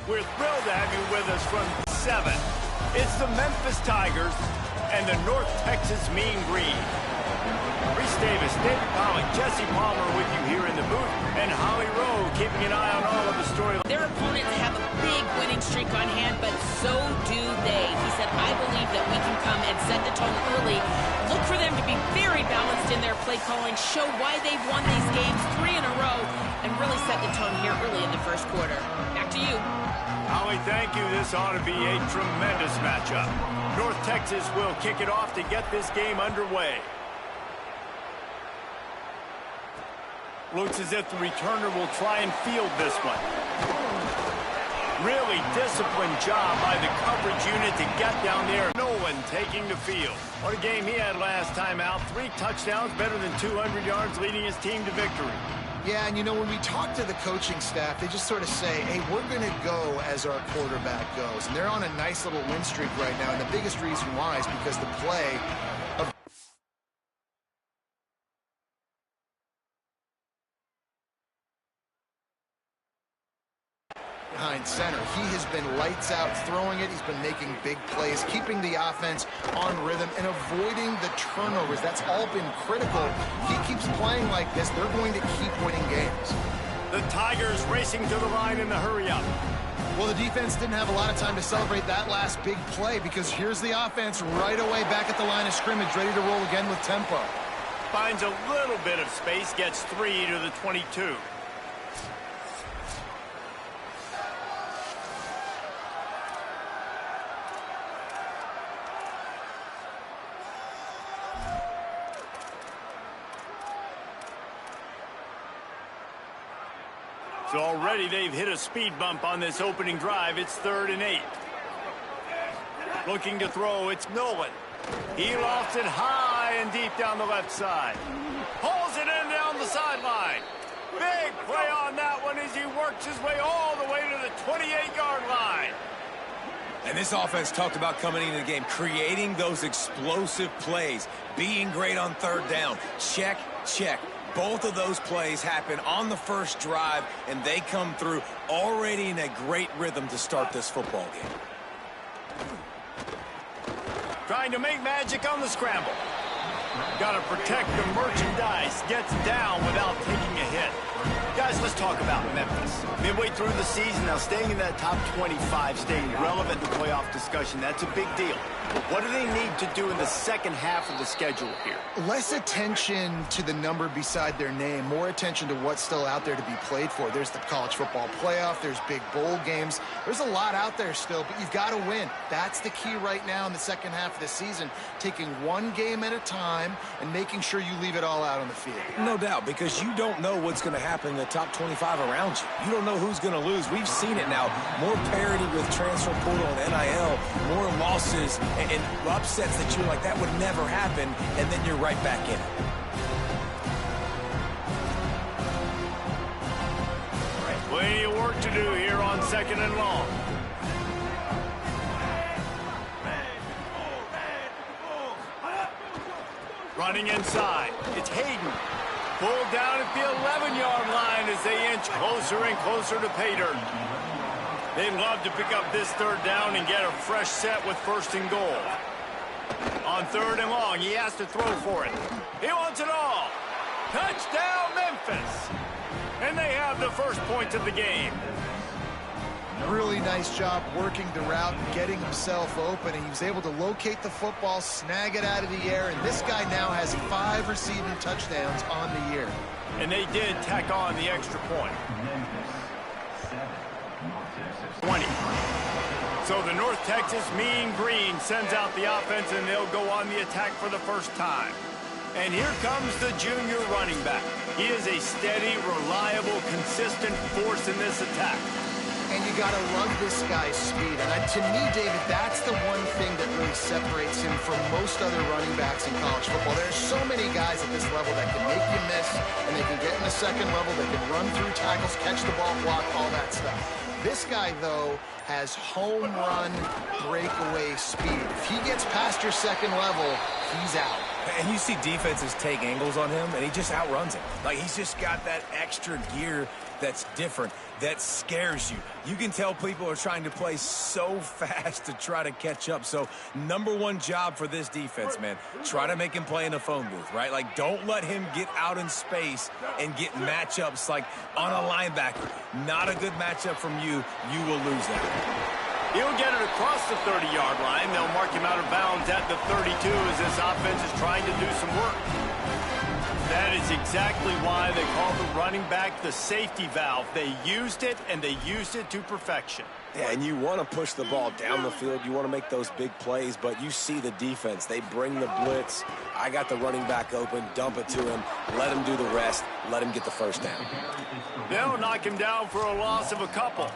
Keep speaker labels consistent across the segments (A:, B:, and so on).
A: We're thrilled to have you with us from 7. It's the Memphis Tigers and the North Texas Mean Green. Reese Davis, David Pollock, Jesse Palmer with you here in the booth, and Holly Rowe keeping an eye on all of the storylines.
B: Their opponents have a big winning streak on hand, but so do they. He said, I believe that we can come and set the tone early. Look for them to be very balanced in their play calling, show why they've won these games 3 in a row, and really set the tone here early in the first quarter. Back to you.
A: Holly, thank you. This ought to be a tremendous matchup. North Texas will kick it off to get this game underway. Looks as if the returner will try and field this one. Really disciplined job by the coverage unit to get down there. Nolan taking the field. What a game he had last time out. 3 touchdowns, better than 200 yards, leading his team to victory.
C: Yeah, and you know, when we talk to the coaching staff, they just sort of say, hey, we're going to go as our quarterback goes. And they're on a nice little win streak right now, and the biggest reason why is because the play of behind center. He has been lights out throwing it. He's been making big plays, keeping the offense on rhythm and avoiding the turnovers. That's all been critical. He keeps playing like this, they're going to keep winning games.
A: The Tigers racing to the line in the hurry-up.
C: Well, the defense didn't have a lot of time to celebrate that last big play because here's the offense right away back at the line of scrimmage, ready to roll again with tempo.
A: Finds a little bit of space, gets 3 to the 22. So already they've hit a speed bump on this opening drive. It's 3rd and 8. Looking to throw, it's Nolan. He lofts it high and deep down the left side. Pulls it in down the sideline. Big play on that one as he works his way all the way to the 28-yard line.
D: And this offense talked about coming into the game, creating those explosive plays, being great on 3rd down. Check, check. Both of those plays happen on the first drive, and they come through already in a great rhythm to start this football game.
A: Trying to make magic on the scramble. Got to protect the merchandise. Gets down without taking a hit. Guys, let's talk about Memphis. Midway through the season, now staying in that top 25, staying relevant in the playoff discussion, that's a big deal. But what do they need to do in the second half of the schedule here?
C: Less attention to the number beside their name, more attention to what's still out there to be played for. There's the college football playoff, there's big bowl games. There's a lot out there still, but you've got to win. That's the key right now in the second half of the season, taking one game at a time and making sure you leave it all out on the field.
D: No doubt, because you don't know what's going to happen in the top 25 around you. You don't know who's going to lose. We've seen it now. More parity with transfer portal and NIL, more losses and upsets that you're like, that would never happen, and then you're right back in it.
A: Plenty of work to do here on 2nd and long. Running inside. It's Hayden. Pulled down at the 11-yard line as they inch closer and closer to pay dirt. They'd love to pick up this 3rd down and get a fresh set with 1st and goal. On 3rd and long, he has to throw for it. He wants it all. Touchdown, Memphis. And they have the first point of the game.
C: Really nice job working the route and getting himself open. He was able to locate the football, snag it out of the air, and this guy now has 5 receiving touchdowns on the year.
A: And they did tack on the extra point. 20. So the North Texas Mean Green sends out the offense, and they'll go on the attack for the first time. And here comes the junior running back. He is a steady, reliable, consistent force in this attack.
C: And you got to love this guy's speed. And to me, David, that's the one thing that really separates him from most other running backs in college football. There are so many guys at this level that can make you miss, and they can get in the second level, they can run through tackles, catch the ball, block, all that stuff. This guy, though, has home run breakaway speed. If he gets past your second level, he's out.
D: And you see defenses take angles on him, and he just outruns it. Like, he's just got that extra gear that's different, that scares you. You can tell people are trying to play so fast to try to catch up. So, #1 job for this defense, man. Try to make him play in a phone booth, right? Like, don't let him get out in space and get matchups like on a linebacker. Not a good matchup from you. You will lose that.
A: He'll get it across the 30-yard line. They'll mark him out of bounds at the 32 as this offense is trying to do some work. That is exactly why they call the running back the safety valve. They used it, and they used it to perfection.
E: Yeah, and you want to push the ball down the field. You want to make those big plays, but you see the defense. They bring the blitz. I got the running back open, dump it to him, let him do the rest, let him get the first down.
A: They'll knock him down for a loss of a couple.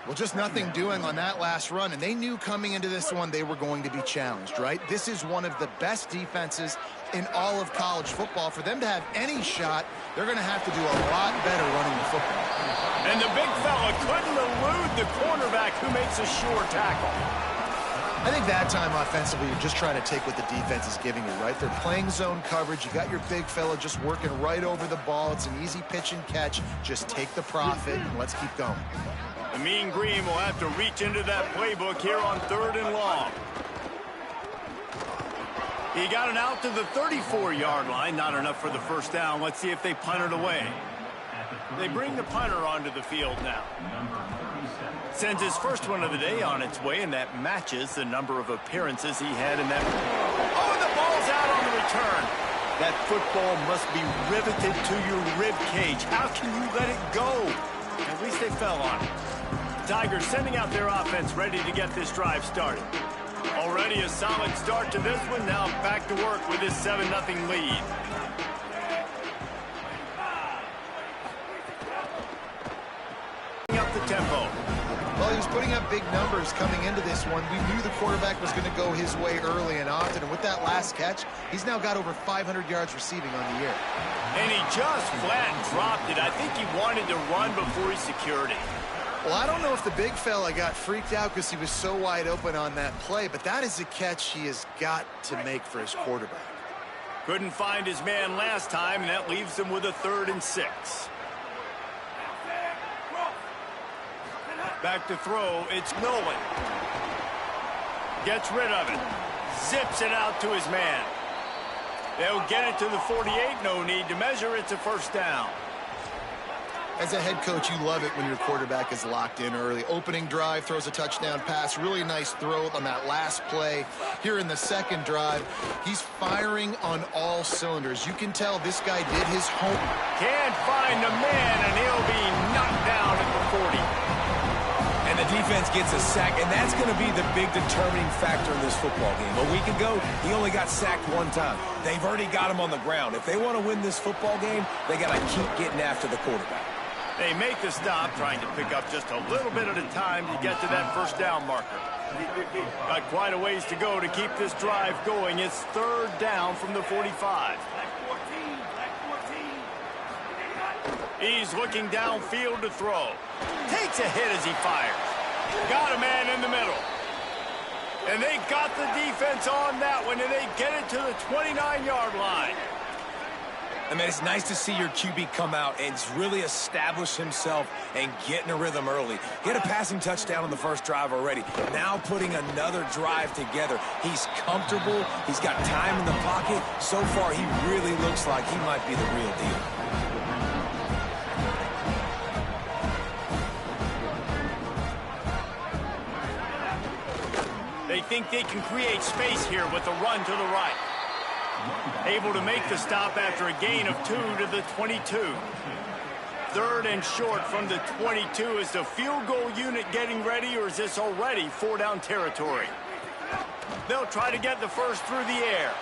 C: Well, just nothing doing on that last run, and they knew coming into this one they were going to be challenged, right? This is one of the best defenses in all of college football. For them to have any shot, they're going to have to do a lot better running the football.
A: And the big fella couldn't elude the cornerback who makes a sure tackle.
C: I think that time offensively, you're just trying to take what the defense is giving you, right? They're playing zone coverage. You got your big fella just working right over the ball. It's an easy pitch and catch. Just take the profit, and let's keep going.
A: The Mean Green will have to reach into that playbook here on 3rd and long. He got it out to the 34-yard line. Not enough for the first down. Let's see if they punt it away. They bring the punter onto the field now. Sends his first one of the day on its way, and that matches the number of appearances he had in that. Oh, the ball's out on the return. That football must be riveted to your rib cage. How can you let it go? At least they fell on it. Tigers sending out their offense ready to get this drive started. Already a solid start to this one. Now back to work with this 7-0 lead. Up the tempo.
C: Well, he was putting up big numbers coming into this one. We knew the quarterback was going to go his way early and often. And with that last catch, he's now got over 500 yards receiving on the year.
A: And he just flat dropped it. I think he wanted to run before he secured it.
C: Well, I don't know if the big fella got freaked out because he was so wide open on that play, but that is a catch he has got to make for his quarterback.
A: Couldn't find his man last time, and that leaves him with a 3rd and 6. Back to throw, it's Nolan. Gets rid of it. Zips it out to his man. They'll get it to the 48, no need to measure, it's a first down.
C: As a head coach, you love it when your quarterback is locked in early. Opening drive, throws a touchdown pass. Really nice throw on that last play. Here in the second drive, he's firing on all cylinders. You can tell this guy did his homework.
A: Can't find the man, and he'll be knocked down at the 40.
D: And the defense gets a sack, and that's going to be the big determining factor in this football game. A week ago, he only got sacked 1 time. They've already got him on the ground. If they want to win this football game, they got to keep getting after the quarterback.
A: They make the stop, trying to pick up just a little bit at a time to get to that first down marker. Got quite a ways to go to keep this drive going. It's 3rd down from the 45. He's looking downfield to throw. Takes a hit as he fires. Got a man in the middle. And they got the defense on that one, and they get it to the 29-yard line.
D: I mean, it's nice to see your QB come out and really establish himself and get in a rhythm early. He had a passing touchdown on the first drive already. Now putting another drive together. He's comfortable. He's got time in the pocket. So far, he really looks like he might be the real deal.
A: They think they can create space here with a run to the right. Able to make the stop after a gain of 2 to the 22. 3rd and short from the 22. Is the field goal unit getting ready, or is this already 4-down territory? They'll try to get the first through the air.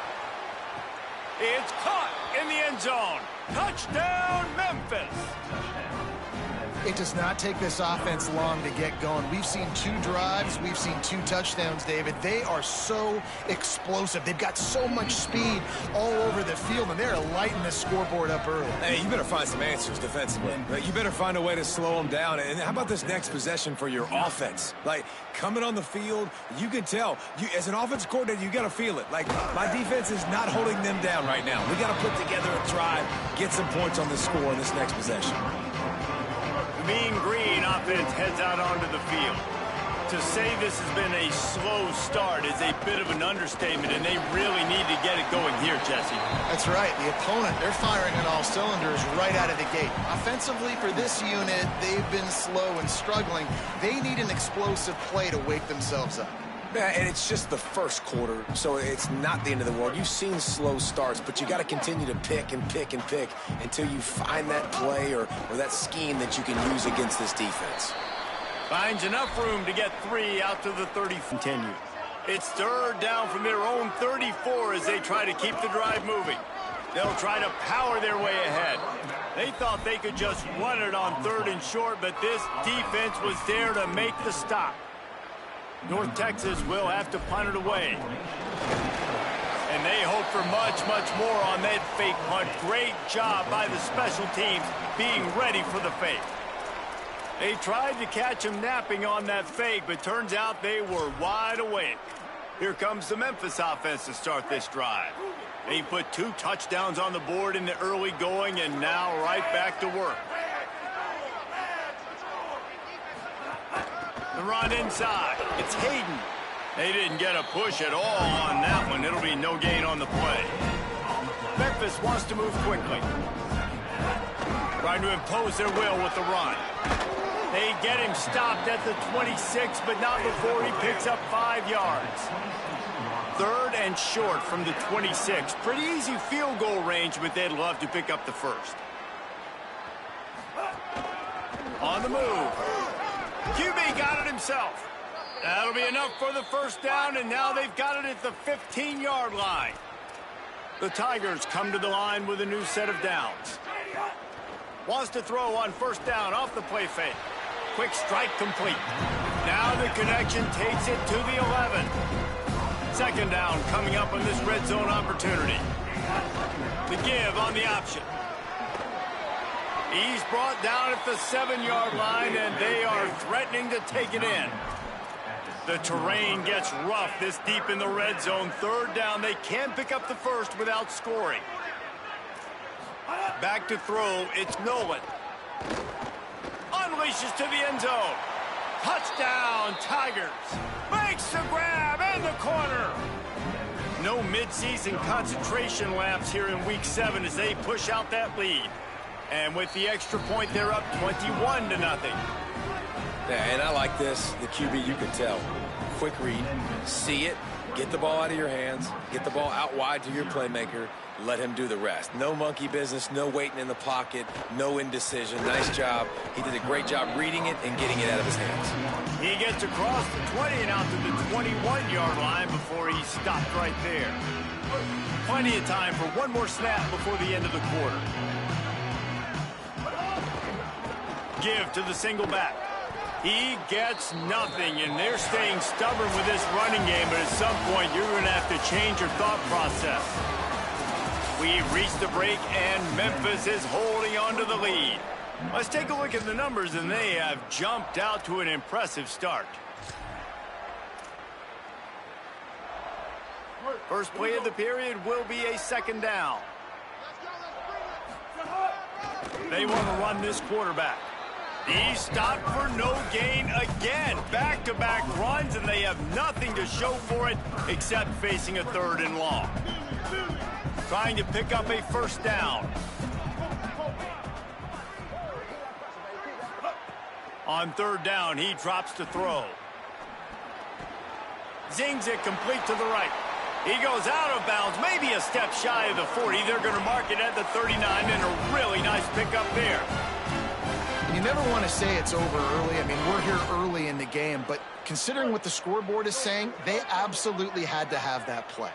A: It's caught in the end zone. Touchdown, Memphis.
C: It does not take this offense long to get going. We've seen 2 drives. We've seen 2 touchdowns, David. They are so explosive. They've got so much speed all over the field, and they're lighting the scoreboard up early.
D: Hey, you better find some answers defensively. You better find a way to slow them down. And how about this next possession for your offense? Like, coming on the field, you can tell. As an offense coordinator, you got to feel it. Like, my defense is not holding them down right now. We got to put together a drive, get some points on the score in this next possession.
A: The Mean Green offense heads out onto the field. To say this has been a slow start is a bit of an understatement, and they really need to get it going here, Jesse.
C: That's right. The opponent, they're firing on all cylinders right out of the gate. Offensively, for this unit, they've been slow and struggling. They need an explosive play to wake themselves up.
E: Yeah, and it's just the first quarter, so it's not the end of the world. You've seen slow starts, but you got to continue to pick and pick and pick until you find that play or that scheme that you can use against this defense.
A: Finds enough room to get 3 out to the 30. Continue. It's 3rd down from their own 34 as they try to keep the drive moving. They'll try to power their way ahead. They thought they could just run it on 3rd and short, but this defense was there to make the stop. North Texas will have to punt it away. And they hope for much, much more on that fake punt. Great job by the special teams being ready for the fake. They tried to catch him napping on that fake, but turns out they were wide awake. Here comes the Memphis offense to start this drive. They put 2 touchdowns on the board in the early going, and now right back to work. The run inside. It's Hayden. They didn't get a push at all on that one. It'll be no gain on the play. Memphis wants to move quickly. Trying to impose their will with the run. They get him stopped at the 26, but not before he picks up 5 yards. 3rd and short from the 26. Pretty easy field goal range, but they'd love to pick up the 1st. On the move. QB got it himself. That'll be enough for the 1st down, and now they've got it at the 15-yard line. The Tigers come to the line with a new set of downs. Wants to throw on 1st down off the play fake. Quick strike complete. Now the connection takes it to the 11. 2nd down coming up on this red zone opportunity. The give on the option. He's brought down at the 7-yard line, and they are threatening to take it in. The terrain gets rough this deep in the red zone. 3rd down, they can pick up the 1st without scoring. Back to throw, it's Nolan. Unleashes to the end zone. Touchdown, Tigers. Makes the grab in the corner. No midseason concentration laps here in Week 7 as they push out that lead. And with the extra point, they're up 21-0.
E: Yeah, and I like this. The QB, you can tell. Quick read, see it, get the ball out of your hands, get the ball out wide to your playmaker, let him do the rest. No monkey business, no waiting in the pocket, no indecision. Nice job. He did a great job reading it and getting it out of his hands.
A: He gets across the 20 and out to the 21-yard line before he stopped right there. Plenty of time for one more snap before the end of the quarter. Give to the single back. He gets nothing, and they're staying stubborn with this running game, but at some point you're going to have to change your thought process. We've reached the break, and Memphis is holding on to the lead. Let's take a look at the numbers, and they have jumped out to an impressive start. First play of the period will be a 2nd down. They want to run this quarterback. He's stopped for no gain again. Back-to-back runs, and they have nothing to show for it except facing a 3rd and long. Trying to pick up a 1st down. On 3rd down, he drops to throw. Zings it complete to the right. He goes out of bounds, maybe a step shy of the 40. They're going to mark it at the 39, and a really nice pickup there.
C: You never want to say it's over early. I mean, we're here early in the game, but considering what the scoreboard is saying, they absolutely had to have that play.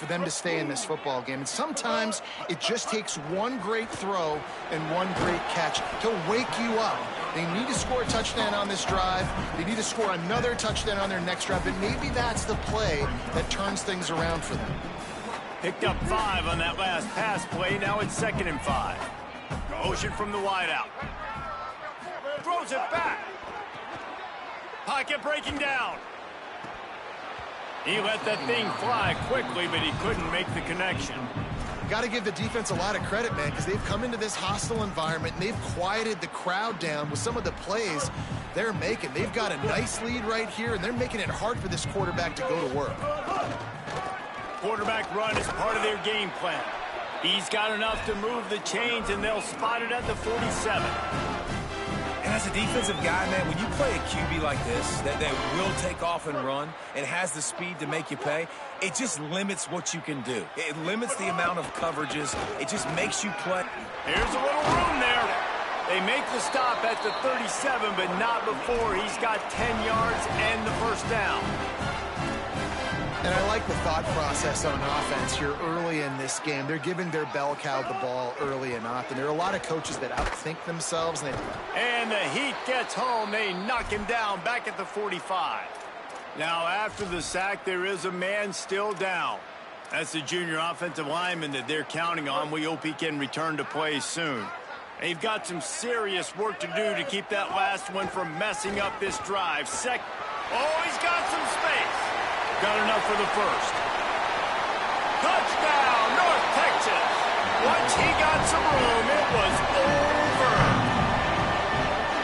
C: for them to stay in this football game. And sometimes it just takes one great throw and one great catch to wake you up. They need to score a touchdown on this drive. They need to score another touchdown on their next drive. But maybe that's the play that turns things around for them.
A: Picked up 5 on that last pass play. Now it's 2nd and 5. Motion from the wideout. Throws it back. Pocket breaking down. He let that thing fly quickly, but he couldn't make the connection.
C: Got to give the defense a lot of credit, man, because they've come into this hostile environment and they've quieted the crowd down with some of the plays they're making. They've got a nice lead right here, and they're making it hard for this quarterback to go to work.
A: Quarterback run is part of their game plan. He's got enough to move the chains, and they'll spot it at the 47.
D: And as a defensive guy, man, when you play a QB like this, that will take off and run and has the speed to make you pay, it just limits what you can do. It limits the amount of coverages. It just makes you play.
A: Here's a little room there. They make the stop at the 37, but not before he's got 10 yards and the first down.
C: And I like the thought process on offense here early in this game. They're giving their bell cow the ball early and often. There are a lot of coaches that outthink themselves.
A: And the heat gets home. They knock him down back at the 45. Now, after the sack, there is a man still down. That's the junior offensive lineman that they're counting on. We hope he can return to play soon. They've got some serious work to do to keep that last one from messing up this drive. Oh, he's got some space. Got enough for the first. Touchdown, North Texas. Once he got some room, it was over.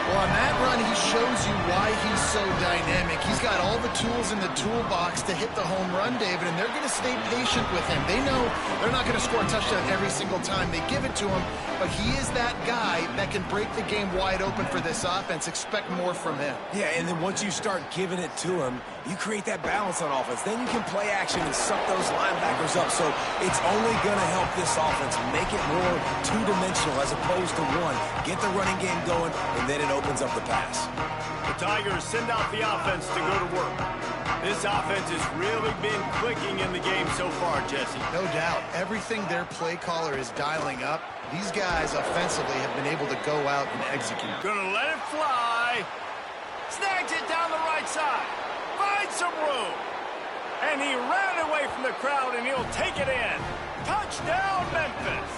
C: Well, on that run, he shows you why he's so dynamic. He's got all the tools in the toolbox to hit the home run, David, and they're going to stay patient with him. They know they're not going to score a touchdown every single time they give it to him, but he is that guy that can break the game wide open for this offense. Expect more from him.
D: Yeah, and then once you start giving it to him, you create that balance on offense. Then you can play action and suck those linebackers up. So it's only going to help this offense make it more two-dimensional as opposed to one. Get the running game going, and then it opens up the pass.
A: The Tigers send out the offense to go to work. This offense has really been clicking in the game so far, Jesse.
C: No doubt. Everything their play caller is dialing up, these guys offensively have been able to go out and execute.
A: Gonna let it fly. Snags it down the right side. Finds some room. And he ran away from the crowd, and he'll take it in. Touchdown, Memphis.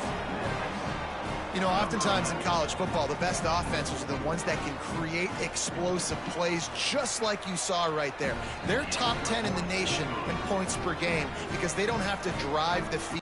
C: You know, oftentimes in college football, the best offenses are the ones that can create explosive plays, just like you saw right there. They're top 10 in the nation in points per game because they don't have to drive the field.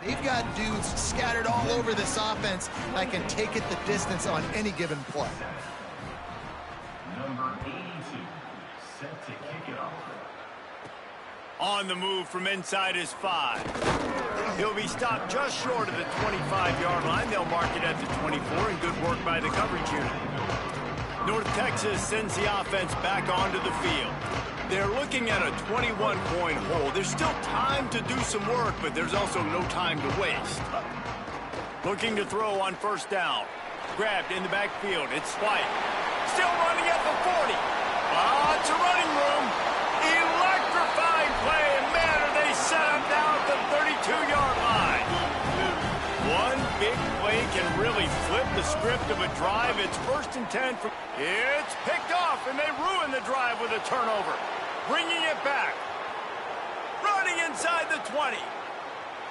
C: They've got dudes scattered all over this offense that can take it the distance on any given play.
F: Number 82, set to kick it off.
A: On the move from inside his 5. He'll be stopped just short of the 25-yard line. They'll mark it at the 24, and good work by the coverage unit. North Texas sends the offense back onto the field. They're looking at a 21-point hole. There's still time to do some work, but there's also no time to waste. Looking to throw on first down. Grabbed in the backfield. It's White. Still running at the 40. Lots of running room. Electrifying play, and man, are they set up now at the 32-yard line. One big play can really flip the script of a drive. It's 1st and 10. It's picked off, and they ruin the drive with a turnover. Bringing it back. Running inside the 20.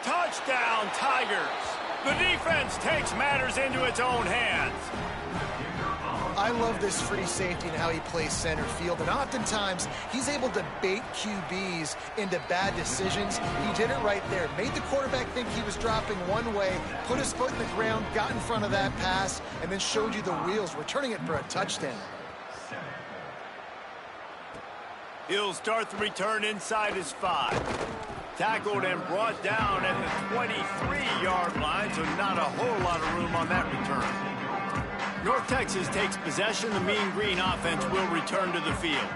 A: Touchdown, Tigers. The defense takes matters into its own hands.
C: I love this free safety and how he plays center field, and oftentimes he's able to bait QBs into bad decisions. He did it right there. Made the quarterback think he was dropping one way, put his foot in the ground, got in front of that pass, and then showed you the wheels, returning it for a touchdown.
A: He'll start the return inside his 5. Tackled and brought down at the 23-yard line, so not a whole lot of room on that return. North Texas takes possession. The Mean Green offense will return to the field.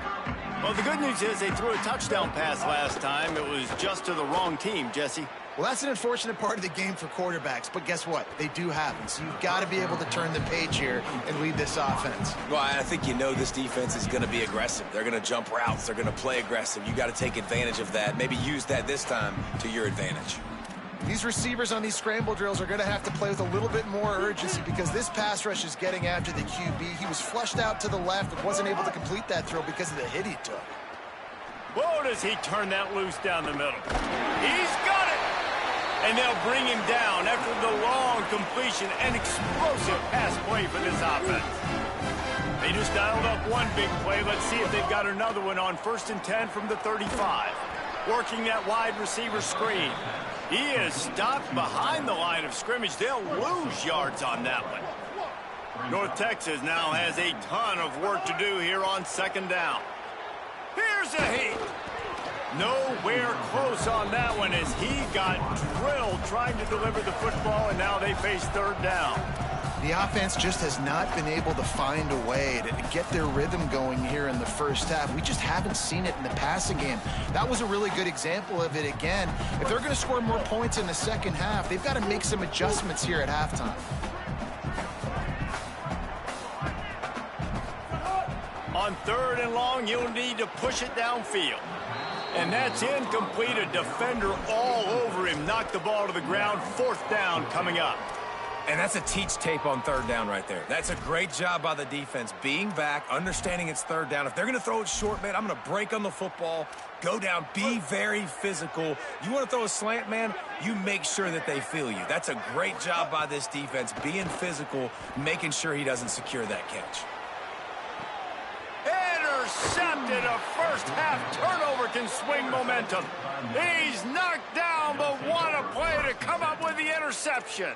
A: Well, the good news is they threw a touchdown pass last time. It was just to the wrong team, Jesse.
C: Well, that's an unfortunate part of the game for quarterbacks, but guess what? They do happen, so you've got to be able to turn the page here and lead this offense.
E: Well, I think you know this defense is going to be aggressive. They're going to jump routes. They're going to play aggressive. You got to take advantage of that. Maybe use that this time to your advantage.
C: These receivers on these scramble drills are going to have to play with a little bit more urgency because this pass rush is getting after the QB. He was flushed out to the left and wasn't able to complete that throw because of the hit he took.
A: Whoa, does he turn that loose down the middle. He's got it! And they'll bring him down after the long completion and explosive pass play for this offense. They just dialed up one big play. Let's see if they've got another one on 1st and 10 from the 35. Working that wide receiver screen. He is stopped behind the line of scrimmage. They'll lose yards on that one. North Texas now has a ton of work to do here on 2nd down. Here's a heat. Nowhere close on that one as he got drilled trying to deliver the football, and now they face 3rd down.
C: The offense just has not been able to find a way to get their rhythm going here in the first half. We just haven't seen it in the passing game. That was a really good example of it again. If they're going to score more points in the second half, they've got to make some adjustments here at halftime.
A: On 3rd and long, you'll need to push it downfield. And that's incomplete. A defender all over him. Knocked the ball to the ground. 4th down coming up.
D: And that's a teach tape on 3rd down right there. That's a great job by the defense. Being back, understanding it's 3rd down. If they're going to throw it short, man, I'm going to break on the football, go down, be very physical. You want to throw a slant, man, you make sure that they feel you. That's a great job by this defense, being physical, making sure he doesn't secure that catch.
A: Intercepted. A first-half turnover can swing momentum. He's knocked down, but what a play to come up with the interception.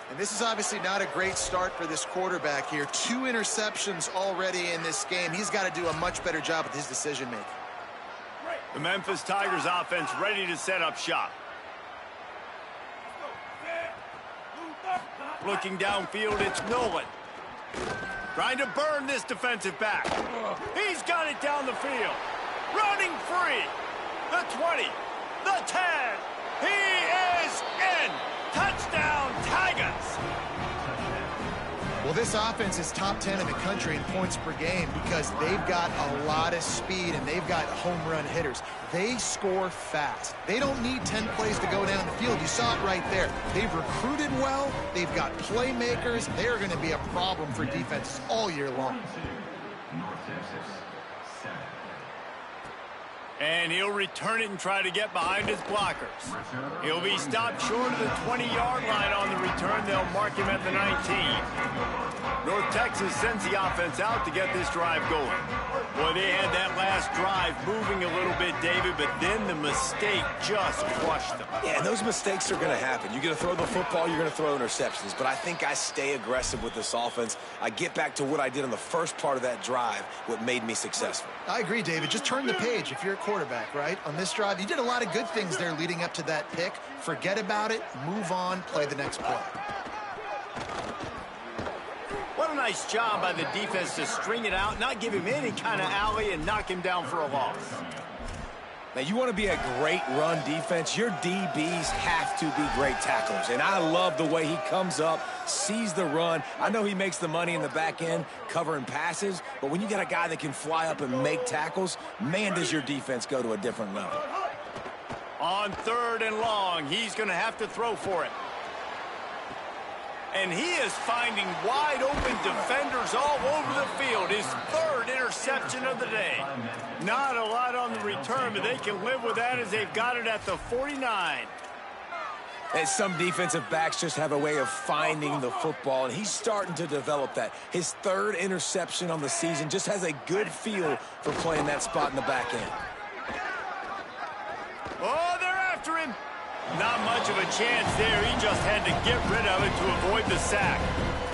C: And this is obviously not a great start for this quarterback here. 2 interceptions already in this game. He's got to do a much better job with his decision-making.
A: The Memphis Tigers offense ready to set up shop. Looking downfield, it's Nolan. Trying to burn this defensive back. He's got it down the field. Running free. The 20. The 10. He is in. Touchdown, Tigers.
C: Well, this offense is top 10 in the country in points per game because they've got a lot of speed and they've got home run hitters. They score fast. They don't need 10 plays to go down the field. You saw it right there. They've recruited well. They've got playmakers. They're going to be a problem for defenses all year long.
A: And he'll return it and try to get behind his blockers. He'll be stopped short of the 20-yard line on the return. They'll mark him at the 19. North Texas sends the offense out to get this drive going. Boy, they had that last drive moving a little bit, David, but then the mistake just crushed them.
E: Yeah, and those mistakes are going to happen. You're going to throw the football, you're going to throw interceptions. But I think I stay aggressive with this offense. I get back to what I did on the first part of that drive, what made me successful.
C: I agree, David. Just turn the page if you're a quarterback, right? On this drive, you did a lot of good things there leading up to that pick. Forget about it, move on, play the next play.
A: What a nice job by the defense to string it out, not give him any kind of alley, and knock him down for a loss.
E: Now, you want to be a great run defense, your DBs have to be great tacklers. And I love the way he comes up, sees the run. I know he makes the money in the back end covering passes, but when you got a guy that can fly up and make tackles, man, does your defense go to a different level.
A: On 3rd and long, he's going to have to throw for it. And he is finding wide-open defenders all over the field. His 3rd interception of the day. Not a lot on the return, but they can live with that as they've got it at the 49.
E: And some defensive backs just have a way of finding the football, and he's starting to develop that. His 3rd interception on the season just has a good feel for playing that spot in the back end.
A: Oh, they're after him. Not much of a chance there. He just had to get rid of it to avoid the sack.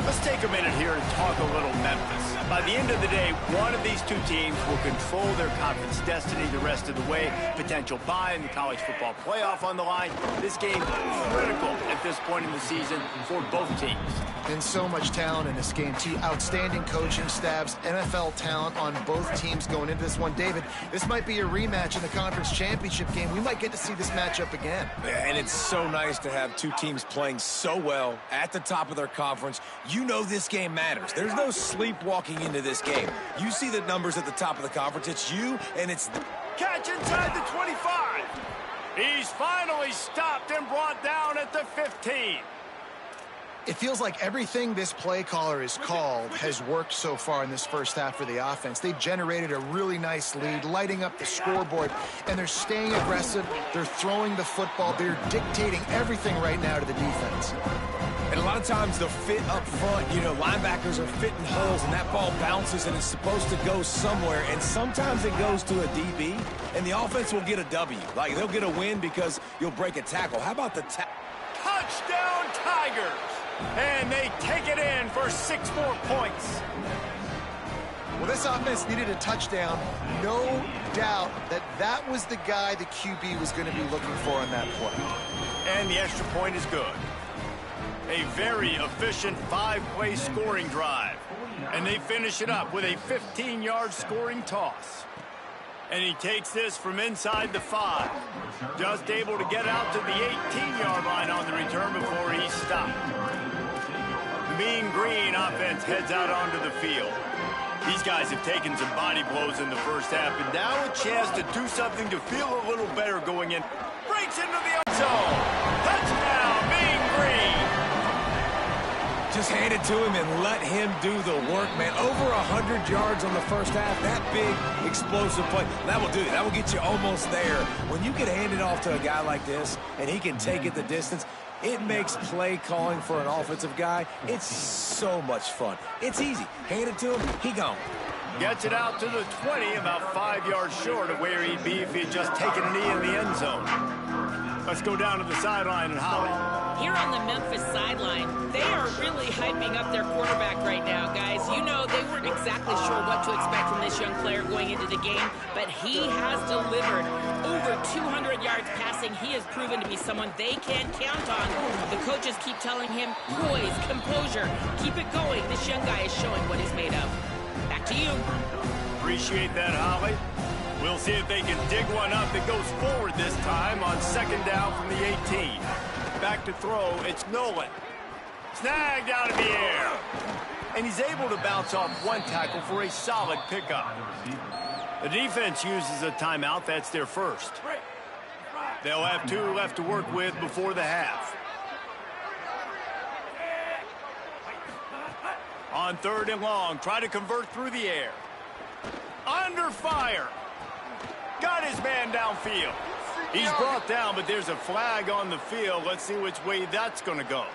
A: Let's take a minute here and talk a little Memphis. By the end of the day, one of these two teams will control their conference destiny the rest of the way. Potential bye in the college football playoff on the line. This game critical at this point in the season for both teams.
C: And so much talent in this game, too. Outstanding coaching staffs, NFL talent on both teams going into this one. David, this might be a rematch in the conference championship game. We might get to see this matchup again.
E: And it's so nice to have two teams playing so well at the top of their conference. You know this game matters. There's no sleepwalking into this game. You see the numbers at the top of the conference. It's you, and it's...
A: Catch inside the 25. He's finally stopped and brought down at the 15.
C: It feels like everything this play caller has called has worked so far in this first half for the offense. They've generated a really nice lead, lighting up the scoreboard, and they're staying aggressive. They're throwing the football. They're dictating everything right now to the defense.
E: And a lot of times the fit up front, you know, linebackers are fitting holes, and that ball bounces, and it's supposed to go somewhere, and sometimes it goes to a DB, and the offense will get a W. Like, they'll get a win because you'll break a tackle. How about the
A: touchdown Tigers? And they take it in for 6 more points.
C: Well, this offense needed a touchdown. No doubt that that was the guy the QB was going to be looking for on that play.
A: And the extra point is good. A very efficient 5-play scoring drive. And they finish it up with a 15-yard scoring toss. And he takes this from inside the 5. Just able to get out to the 18-yard line on the return before he's stopped. Mean Green offense heads out onto the field. These guys have taken some body blows in the first half, and now a chance to do something to feel a little better going in. Breaks into the end zone. Touchdown, Mean Green.
E: Just hand it to him and let him do the work, man. Over 100 yards on the first half. That big, explosive play. That will do it. That will get you almost there. When you can hand it off to a guy like this, and he can take it the distance, it makes play calling for an offensive guy, it's so much fun. It's easy. Hand it to him, he gone.
A: Gets it out to the 20, about 5 yards short of where he'd be if he had just taken a knee in the end zone. Let's go down to the sideline and Holly.
B: Here on the Memphis sideline, they are really hyping up their quarterback right now, guys. You know, they weren't exactly sure what to expect from this young player going into the game, but he has delivered over 200 yards passing. He has proven to be someone they can count on. The coaches keep telling him, poise, composure, keep it going. This young guy is showing what he's made of. Back to you.
A: Appreciate that, Holly. We'll see if they can dig one up that goes forward this time on 2nd down from the 18. Back to throw, it's Nolan. Snagged out of the air. And he's able to bounce off one tackle for a solid pickup. The defense uses a timeout. That's their first. They'll have 2 left to work with before the half. On 3rd and long, try to convert through the air. Under fire. Got his man downfield. He's brought down, but there's a flag on the field. Let's see which way that's going to go.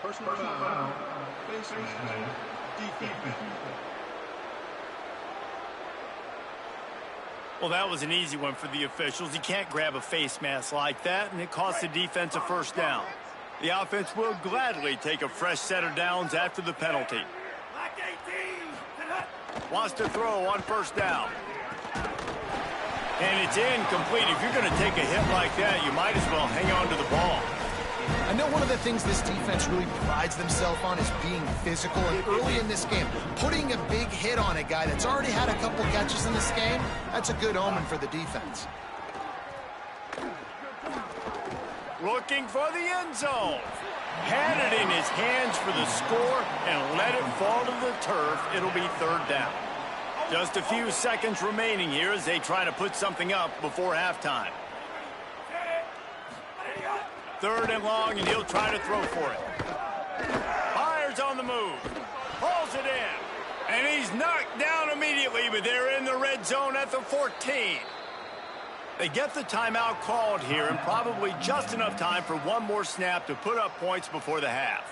F: Personal foul. Defense.
A: Well, that was an easy one for the officials. You can't grab a face mask like that, and it costs the defense a first down. The offense will gladly take a fresh set of downs after the penalty. Wants to throw on first down. And it's incomplete. If you're going to take a hit like that, you might as well hang on to the ball.
C: I know one of the things this defense really prides themselves on is being physical, and early in this game, putting a big hit on a guy that's already had a couple catches in this game, that's a good omen for the defense.
A: Looking for the end zone. Had it in his hands for the score and let it fall to the turf. It'll be third down. Just a few seconds remaining here as they try to put something up before halftime. Third and long, and he'll try to throw for it. Fires on the move. Pulls it in. And he's knocked down immediately, but they're in the red zone at the 14. They get the timeout called here, and probably just enough time for one more snap to put up points before the half.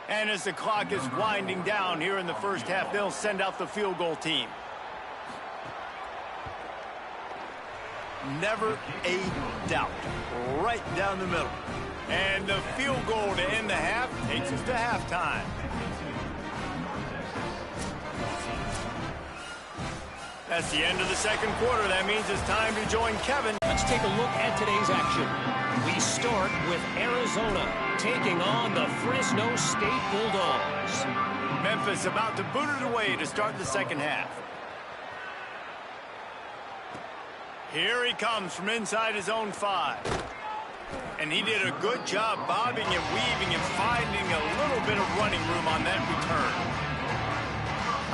A: And as the clock is winding down here in the first half, they'll send out the field goal team. Never a doubt. Right down the middle. And the field goal to end the half takes us to halftime. That's the end of the second quarter. That means it's time to join Kevin.
G: Let's take a look at today's action. We start with Arizona taking on the Fresno State Bulldogs.
A: Memphis about to boot it away to start the second half. Here he comes from inside his own 5. And he did a good job bobbing and weaving and finding a little bit of running room on that return.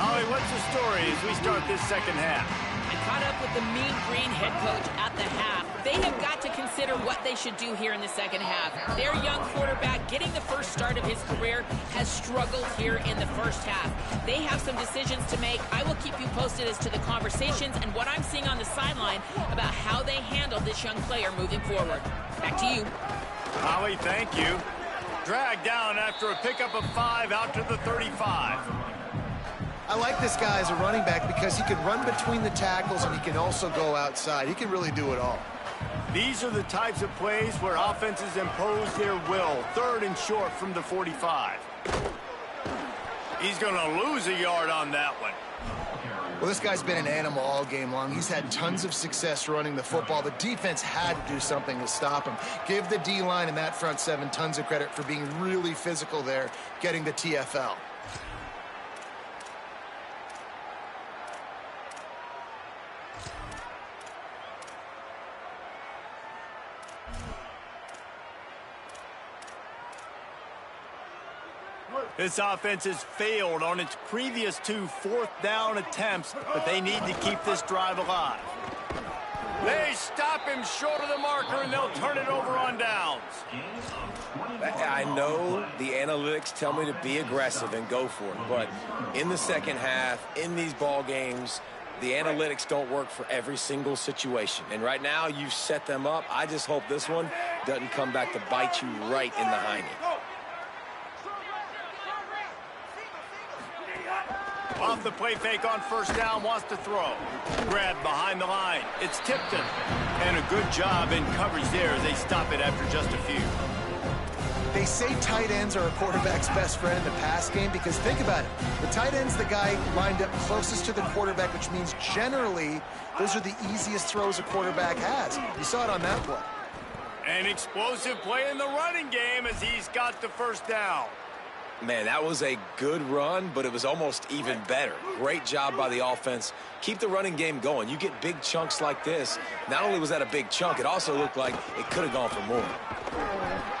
A: Holly, what's the story as we start this second half?
B: I caught up with the Mean Green head coach at the half. They have got to consider what they should do here in the second half. Their young quarterback, getting the first start of his career, has struggled here in the first half. They have some decisions to make. I will keep you posted as to the conversations and what I'm seeing on the sideline about how they handle this young player moving forward. Back to you.
A: Holly, thank you. Dragged down after a pickup of 5 out to the 35.
C: I like this guy as a running back because he can run between the tackles and he can also go outside. He can really do it all.
A: These are the types of plays where offenses impose their will. Third and short from the 45. He's going to lose a yard on that one.
C: Well, this guy's been an animal all game long. He's had tons of success running the football. The defense had to do something to stop him. Give the D-line and that front 7 tons of credit for being really physical there, getting the TFL.
A: This offense has failed on its previous 2 fourth-down attempts, but they need to keep this drive alive. They stop him short of the marker, and they'll turn it over on downs.
E: I know the analytics tell me to be aggressive and go for it, but in the second half, in these ball games, the analytics don't work for every single situation. And right now, you've set them up. I just hope this one doesn't come back to bite you right in the hiney.
A: Off the play fake on first down, wants to throw. Grabbed behind the line. It's Tipton. And a good job in coverage there as they stop it after just a few.
C: They say tight ends are a quarterback's best friend in the pass game because think about it. The tight end's the guy lined up closest to the quarterback, which means generally those are the easiest throws a quarterback has. You saw it on that play.
A: An explosive play in the running game as he's got the first down.
E: Man, that was a good run, but it was almost even better. Great job by the offense. Keep the running game going. You get big chunks like this. Not only was that a big chunk, it also looked like it could have gone for more.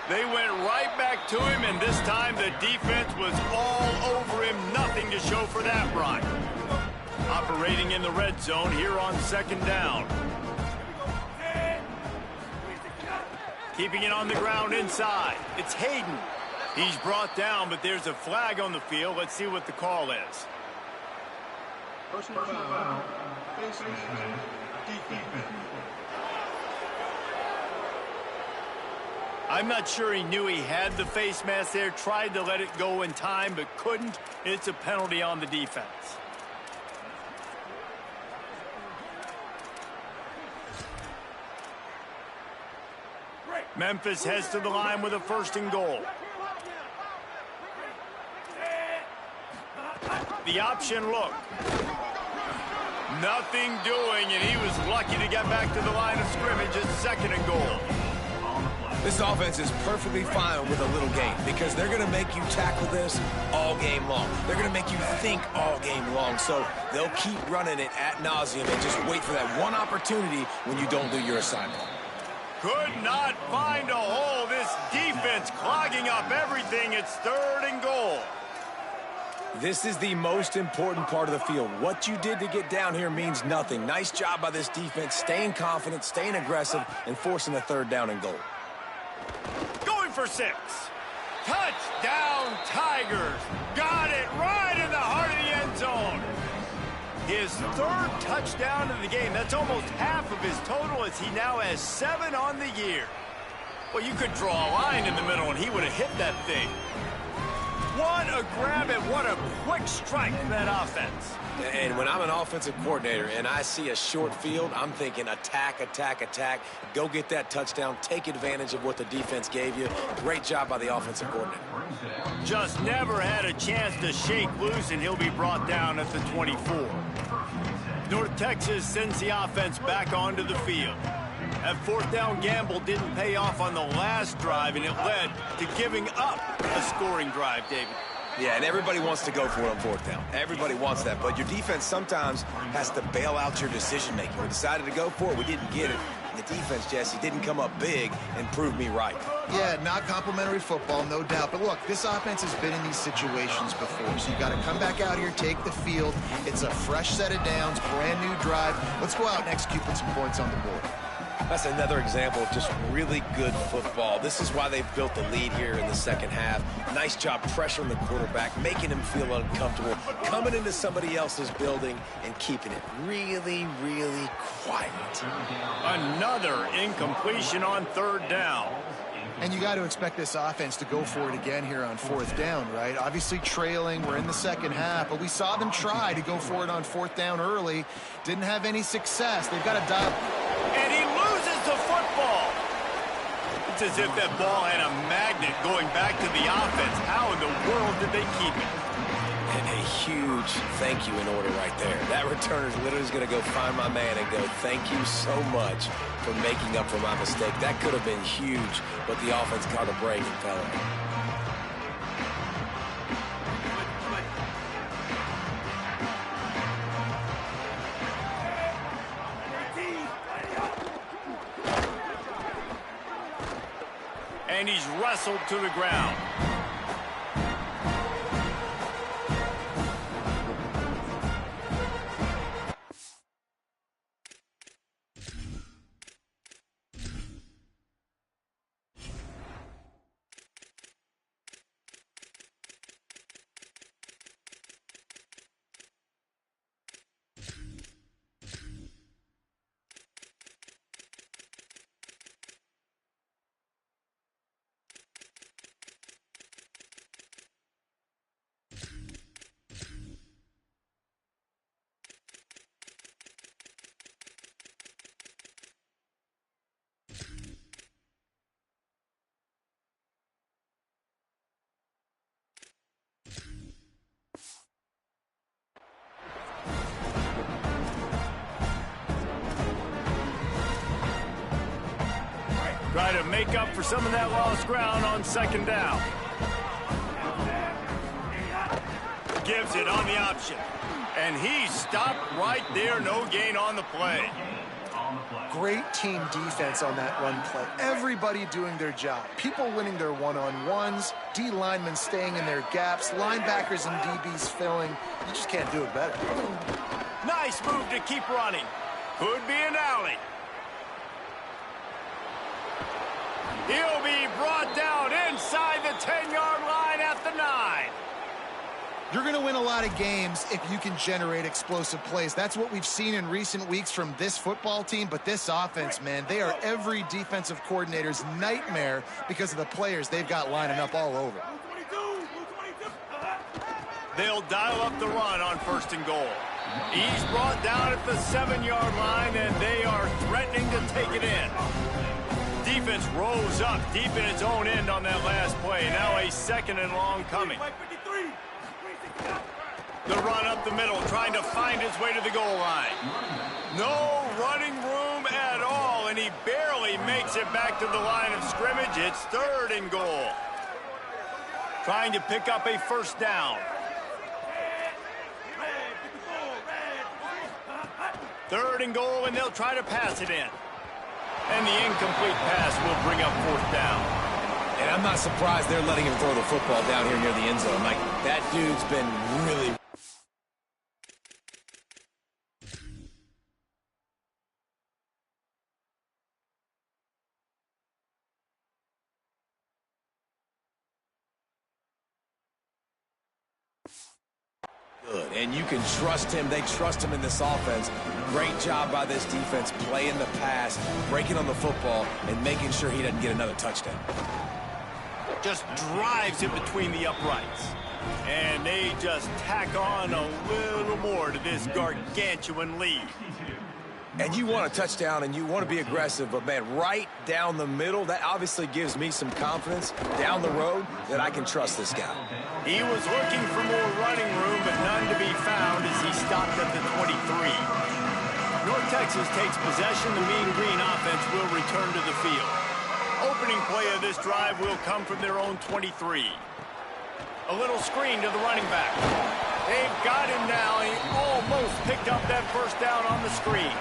A: They went right back to him, and this time the defense was all over him. Nothing to show for that run. Operating in the red zone here on second down. Keeping it on the ground inside. It's Hayden. He's brought down, but there's a flag on the field. Let's see what the call is.
F: Personal foul.
A: I'm not sure he knew he had the face mask there, tried to let it go in time, but couldn't. It's a penalty on the defense. Memphis heads to the line with a 1st and goal. The option look. Nothing doing, and he was lucky to get back to the line of scrimmage at 2nd and goal.
D: This offense is perfectly fine with a little game because they're going to make you tackle this all game long. They're going to make you think all game long. So they'll keep running it ad nauseum and just wait for that one opportunity when you don't do your assignment.
A: Could not find a hole. This defense clogging up everything. It's 3rd and goal.
D: This is the most important part of the field. What you did to get down here means nothing. Nice job by this defense, staying confident, staying aggressive, and forcing a 3rd down and goal.
A: Going for 6. Touchdown, Tigers. Got it right in the heart of the end zone. His 3rd touchdown of the game. That's almost half of his total as he now has 7 on the year. Well, you could draw a line in the middle and he would have hit that thing. What a grab and what a quick strike from that offense.
E: And when I'm an offensive coordinator and I see a short field, I'm thinking attack, attack, attack. Go get that touchdown. Take advantage of what the defense gave you. Great job by the offensive coordinator.
A: Just never had a chance to shake loose, and he'll be brought down at the 24. North Texas sends the offense back onto the field. That 4th down gamble didn't pay off on the last drive, and it led to giving up a scoring drive, David.
E: Yeah, and everybody wants to go for it on 4th down. Everybody wants that, but your defense sometimes has to bail out your decision-making. We decided to go for it. We didn't get it. And the defense, Jesse, didn't come up big and prove me right.
C: Yeah, not complimentary football, no doubt. But look, this offense has been in these situations before, so you got to come back out here, take the field. It's a fresh set of downs, brand new drive. Let's go out and execute, put some points on the board.
E: That's another example of just really good football. This is why they've built the lead here in the 2nd half. Nice job pressuring the quarterback, making him feel uncomfortable, coming into somebody else's building and keeping it really, really quiet.
A: Another incompletion on 3rd down.
C: And you got to expect this offense to go for it again here on 4th down, right? Obviously trailing, we're in the 2nd half, but we saw them try to go for it on 4th down early. Didn't have any success. They've got to dial.
A: And he loses the football. It's as if that ball had a magnet going back to the offense. How in the world did they keep it?
E: And a huge thank you in order right there. That returner's literally going to go find my man and go, thank you so much for making up for my mistake. That could have been huge, but the offense caught a break and fell in.
A: And he's wrestled to the ground. Try to make up for some of that lost ground on 2nd down. Gives it on the option. And he stopped right there. No gain on the play.
C: Great team defense on that run play. Everybody doing their job. People winning their one-on-ones. D linemen staying in their gaps. Linebackers and DBs filling. You just can't do it better.
A: Nice move to keep running. Could be an alley. He'll be brought down inside the 10-yard line at the 9.
C: You're going to win a lot of games if you can generate explosive plays. That's what we've seen in recent weeks from this football team, but this offense, man, they are every defensive coordinator's nightmare because of the players they've got lining up all over.
A: They'll dial up the run on 1st and goal. He's brought down at the 7-yard line, and they are threatening to take it in. Defense rose up deep in its own end on that last play. Now a 2nd and long coming. The run up the middle, trying to find his way to the goal line. No running room at all, and he barely makes it back to the line of scrimmage. It's 3rd and goal. Trying to pick up a 1st down. 3rd and goal, and they'll try to pass it in. And the incomplete pass will bring up 4th down.
D: And I'm not surprised they're letting him throw the football down here near the end zone. Like, that dude's been really... good, and you can trust him. They trust him in this offense. Great job by this defense playing the pass, breaking on the football, and making sure he doesn't get another touchdown.
A: Just drives in between the uprights. And they just tack on a little more to this gargantuan lead.
D: And you want a touchdown and you want to be aggressive, but man, right down the middle, that obviously gives me some confidence down the road that I can trust this guy.
A: He was looking for more running room, but none to be found as he stopped at the 23. North Texas takes possession. The Mean Green offense will return to the field. Opening play of this drive will come from their own 23. A little screen to the running back. They've got him now. He almost picked up that 1st down on the screen.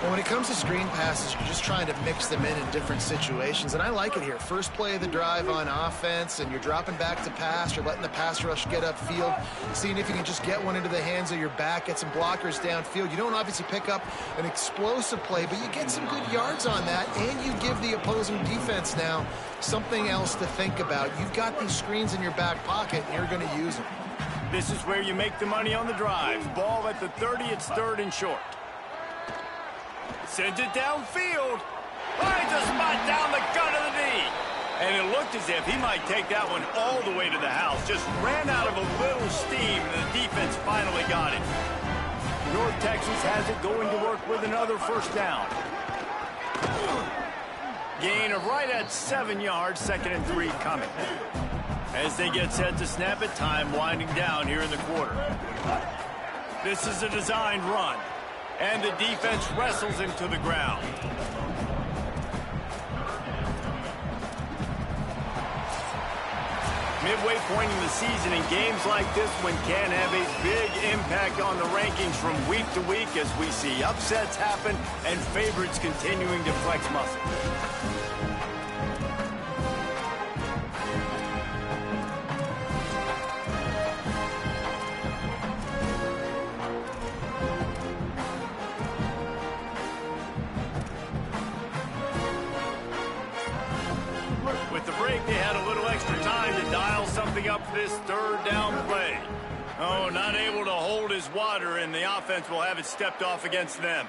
C: Well, when it comes to screen passes, you're just trying to mix them in different situations, and I like it here. First play of the drive on offense, and you're dropping back to pass. You're letting the pass rush get upfield, seeing if you can just get one into the hands of your back, get some blockers downfield. You don't obviously pick up an explosive play, but you get some good yards on that, and you give the opposing defense now something else to think about. You've got these screens in your back pocket, and you're going to use them.
A: This is where you make the money on the drive. Ball at the 30, it's 3rd and short. Sends it downfield. Finds a spot down the gut of the knee. And it looked as if he might take that one all the way to the house. Just ran out of a little steam, and the defense finally got it. North Texas has it going to work with another 1st down. Gain of right at 7 yards, 2nd and 3 coming. As they get set to snap it, time winding down here in the quarter. This is a designed run, and the defense wrestles him to the ground. Midway point in the season, in games like this one can have a big impact on the rankings from week to week as we see upsets happen and favorites continuing to flex muscle. They had a little extra time to dial something up this 3rd down play. Oh, not able to hold his water, and the offense will have it stepped off against them.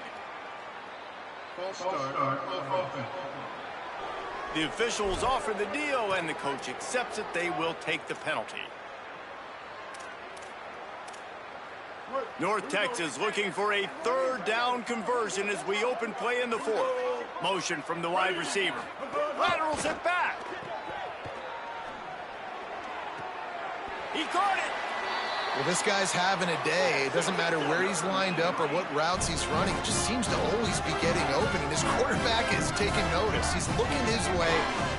F: False start.
A: The officials offer the deal, and the coach accepts it. They will take the penalty. North Texas looking for a 3rd down conversion as we open play in the 4th. Motion from the wide receiver. Laterals it back. He caught it.
C: Well, this guy's having a day. It doesn't matter where he's lined up or what routes he's running. He just seems to always be getting open, and his quarterback is taking notice. He's looking his way.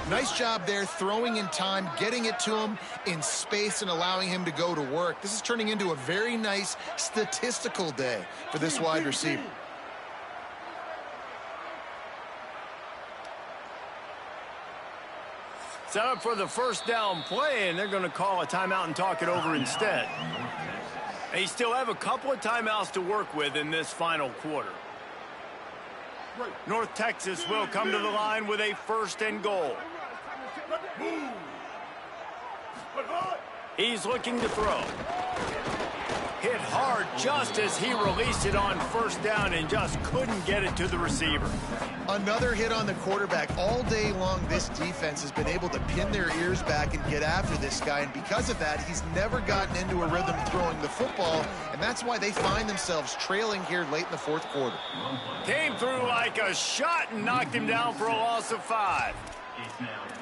C: Nice job there, throwing in time, getting it to him in space and allowing him to go to work. This is turning into a very nice statistical day for this wide receiver.
A: Set up for the 1st down play, and they're going to call a timeout and talk it over instead. They still have a couple of timeouts to work with in this final quarter. North Texas will come to the line with a 1st and goal. He's looking to throw. Hit hard just as he released it on first down and just couldn't get it to the receiver.
C: Another hit on the quarterback. All day long, this defense has been able to pin their ears back and get after this guy, and because of that, he's never gotten into a rhythm throwing the football, and that's why they find themselves trailing here late in the fourth quarter.
A: Came through like a shot and knocked him down for a loss of 5.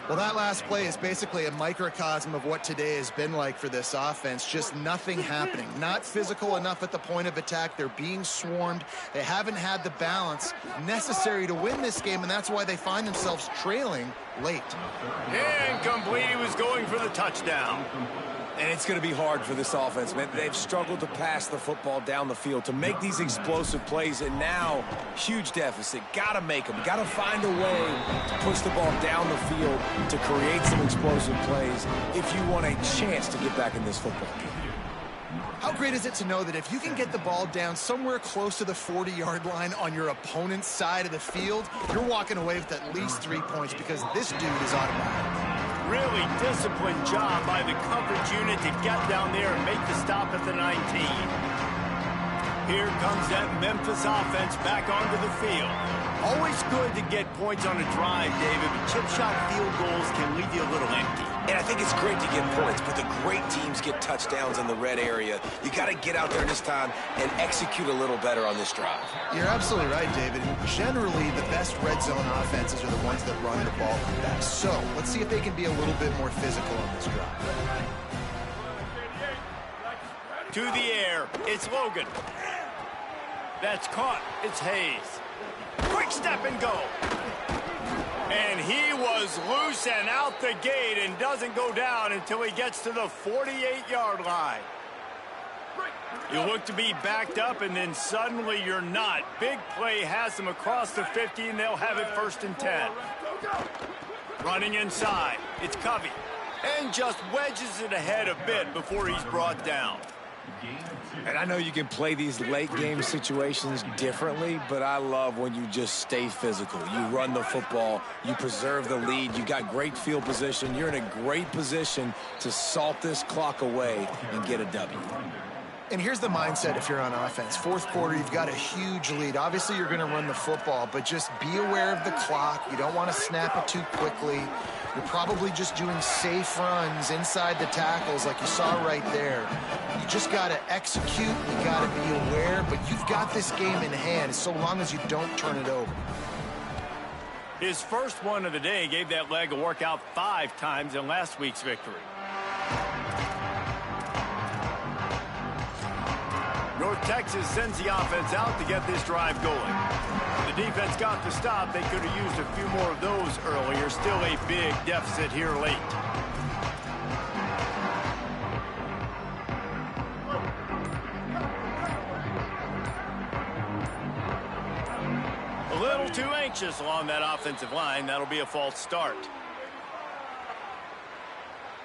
C: Well, that last play is basically a microcosm of what today has been like for this offense. Just nothing happening. Not physical enough at the point of attack. They're being swarmed. They haven't had the balance necessary to win this game, and that's why they find themselves trailing late.
A: Incomplete. He was going for the touchdown.
E: And it's going to be hard for this offense, man. They've struggled to pass the football down the field, to make these explosive plays, and now, huge deficit. Got to make them. Got to find a way to push the ball down the field to create some explosive plays if you want a chance to get back in this football game.
C: How great is it to know that if you can get the ball down somewhere close to the 40-yard line on your opponent's side of the field, you're walking away with at least 3 points because this dude is automatic.
A: Really disciplined job by the coverage unit to get down there and make the stop at the 19. Here comes that Memphis offense back onto the field. Always good to get points on a drive, David, but chip shot field goals can leave you a little empty.
E: And I think it's great to get points, but the great teams get touchdowns in the red area. You got to get out there this time and execute a little better on this drive.
C: You're absolutely right, David. Generally, the best red zone offenses are the ones that run the ball the best. So let's see if they can be a little bit more physical on this drive.
A: To the air, it's Logan. That's caught. It's Hayes. Quick step and go. And he was loose and out the gate and doesn't go down until he gets to the 48-yard line. You look to be backed up, and then suddenly you're not. Big play has them across the 50, and they'll have it 1st and 10. Running inside, it's Covey. And just wedges it ahead a bit before he's brought down.
E: And I know you can play these late-game situations differently, but I love when you just stay physical. You run the football, you preserve the lead, you got great field position, you're in a great position to salt this clock away and get a W.
C: And here's the mindset if you're on offense. Fourth quarter, you've got a huge lead. Obviously, you're going to run the football, but just be aware of the clock. You don't want to snap it too quickly. You're probably just doing safe runs inside the tackles like you saw right there. You just got to execute. You got to be aware, but you've got this game in hand so long as you don't turn it over.
A: His first one of the day gave that leg a workout 5 times in last week's victory. North Texas sends the offense out to get this drive going. The defense got the stop. They could have used a few more of those earlier. Still a big deficit here late. A little too anxious along that offensive line. That'll be a false start.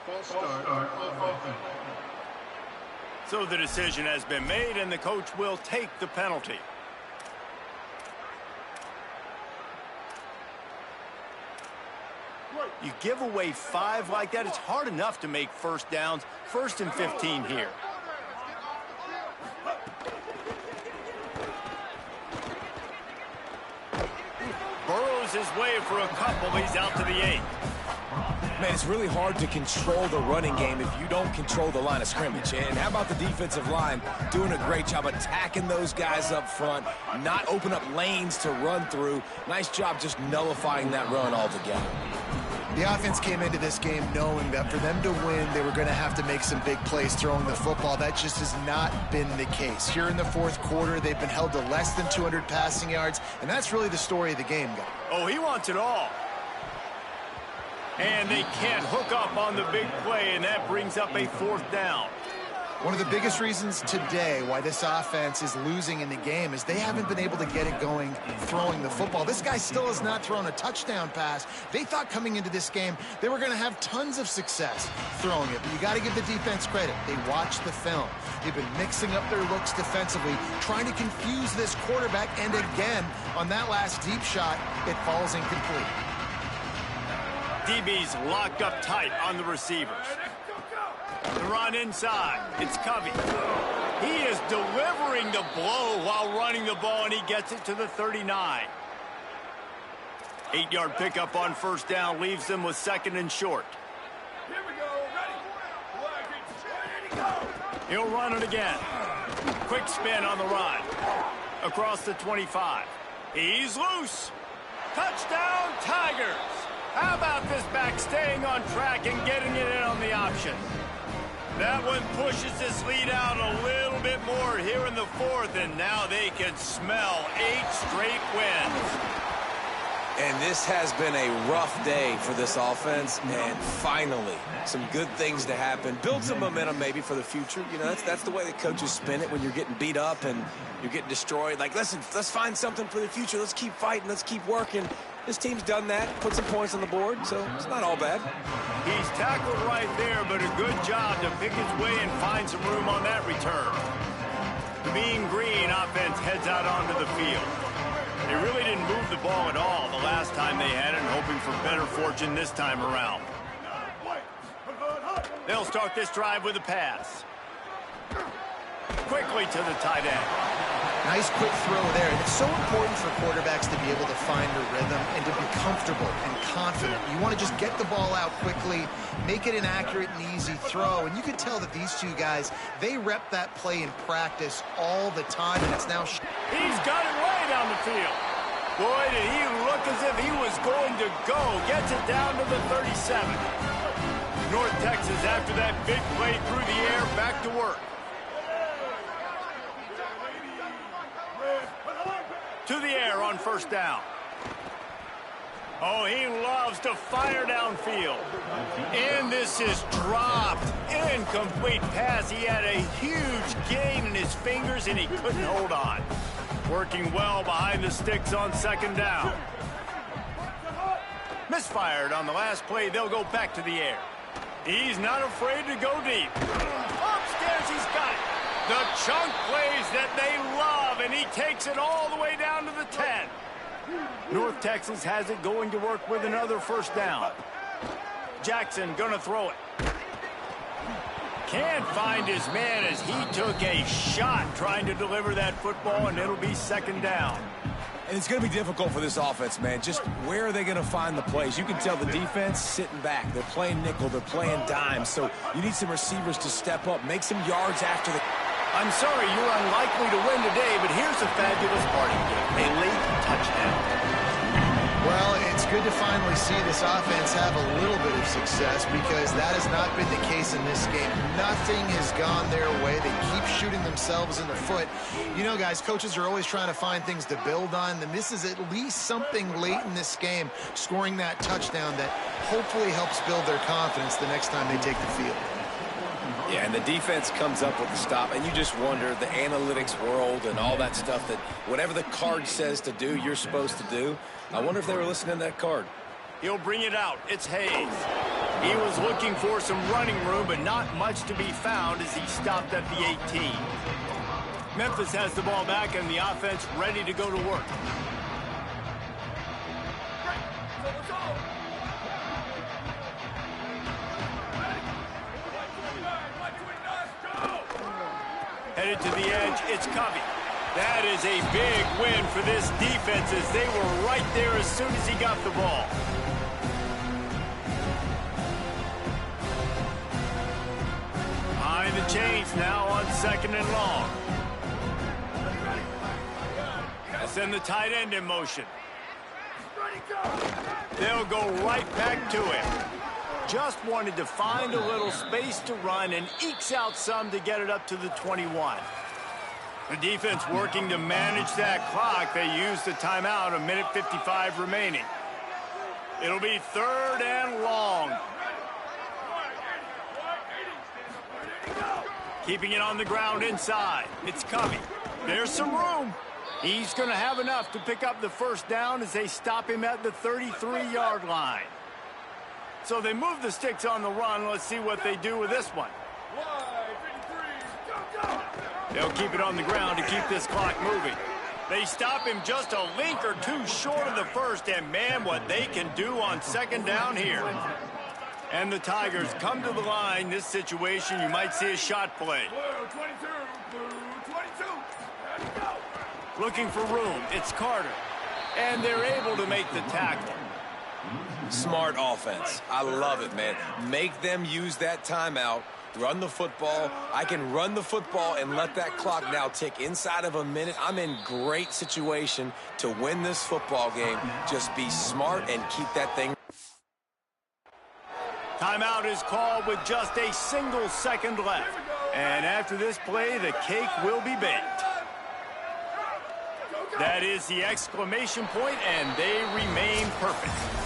F: False start on offense.
A: So the decision has been made, and the coach will take the penalty. You give away 5 like that, it's hard enough to make first downs. 1st and 15 here. Burrows his way for a couple. He's out to the 8.
E: Man, it's really hard to control the running game if you don't control the line of scrimmage. And how about the defensive line doing a great job attacking those guys up front, not open up lanes to run through. Nice job just nullifying that run altogether.
C: The offense came into this game knowing that for them to win, they were going to have to make some big plays throwing the football. That just has not been the case. Here in the fourth quarter, they've been held to less than 200 passing yards, and that's really the story of the game, guys.
A: Oh, he wants it all. And they can't hook up on the big play, and that brings up a 4th down.
C: One of the biggest reasons today why this offense is losing in the game is they haven't been able to get it going throwing the football. This guy still has not thrown a touchdown pass. They thought coming into this game they were going to have tons of success throwing it, but you got to give the defense credit. They watched the film. They've been mixing up their looks defensively, trying to confuse this quarterback, and again, on that last deep shot, it falls incomplete.
A: DB's locked up tight on the receivers. The run inside. It's Covey. He is delivering the blow while running the ball, and he gets it to the 39. 8-yard pickup on first down leaves them with second and short.
F: Here we go. Ready?
A: He'll run it again. Quick spin on the run. Across the 25. He's loose. Touchdown, Tigers. How about this back staying on track and getting it in on the option? That one pushes this lead out a little bit more here in the fourth, and now they can smell 8 straight wins.
E: And this has been a rough day for this offense, and finally, some good things to happen. Build some momentum maybe for the future. You know, that's the way the coaches spin it when you're getting beat up and you're getting destroyed. Like, listen, let's find something for the future. Let's keep fighting. Let's keep working. This team's done that, put some points on the board, so it's not all bad.
A: He's tackled right there, but a good job to pick his way and find some room on that return. The Mean Green offense heads out onto the field. They really didn't move the ball at all the last time they had it, hoping for better fortune this time around. They'll start this drive with a pass. Quickly to the tight end.
C: Nice quick throw there. And it's so important for quarterbacks to be able to find a rhythm and to be comfortable and confident. You want to just get the ball out quickly, make it an accurate and easy throw. And you can tell that these two guys, they rep that play in practice all the time, and it's now...
A: He's got it way down the field. Boy, did he look as if he was going to go. Gets it down to the 37. North Texas, after that big play through the air, back to work. To the air on first down. Oh, he loves to fire downfield. And this is dropped. Incomplete pass. He had a huge gain in his fingers, and he couldn't hold on. Working well behind the sticks on second down. Misfired on the last play. They'll go back to the air. He's not afraid to go deep. Upstairs, he's got it. The chunk plays that they love, and he takes it all the way down to the 10. North Texas has it going to work with another first down. Jackson gonna throw it. Can't find his man as he took a shot trying to deliver that football, and it'll be second down.
D: And it's going to be difficult for this offense, man. Just where are they going to find the plays? You can tell the defense sitting back. They're playing nickel. They're playing dime. So you need some receivers to step up, make some yards after the...
A: I'm sorry you're unlikely to win today, but here's a fabulous parting gift. A late touchdown.
C: Well, it's good to finally see this offense have a little bit of success, because that has not been the case in this game. Nothing has gone their way. They keep shooting themselves in the foot. You know, guys, coaches are always trying to find things to build on, and this is at least something late in this game, scoring that touchdown that hopefully helps build their confidence the next time they take the field.
E: Yeah, and the defense comes up with the stop, and you just wonder, the analytics world and all that stuff, that whatever the card says to do, you're supposed to do. I wonder if they were listening to that card.
A: He'll bring it out. It's Hayes. He was looking for some running room, but not much to be found as he stopped at the 18. Memphis has the ball back, and the offense ready to go to work. Headed to the edge, it's Covey. That is a big win for this defense, as they were right there as soon as he got the ball. Behind the chains now on second and long. They'll send the tight end in motion. They'll go right back to him. Just wanted to find a little space to run and ekes out some to get it up to the 21. The defense working to manage that clock. They used the timeout, 1:55 remaining. It'll be third and long. Keeping it on the ground inside. It's Covey. There's some room. He's going to have enough to pick up the first down as they stop him at the 33-yard line. So they move the sticks on the run. Let's see what they do with this one. They'll keep it on the ground to keep this clock moving. They stop him just a link or two short of the first, and man, what they can do on second down here. And the Tigers come to the line. This situation, you might see a shot play.
F: Blue 22, blue 22. Ready, go.
A: Looking for room. It's Carter. And they're able to make the tackle.
E: Smart offense. I love it, man. Make them use that timeout. Run the football. I can run the football and let that clock now tick inside of a minute. I'm in great situation to win this football game. Just be smart and keep that thing.
A: Timeout is called with just a single second left. And after this play, the cake will be baked. That is the exclamation point, and they remain perfect.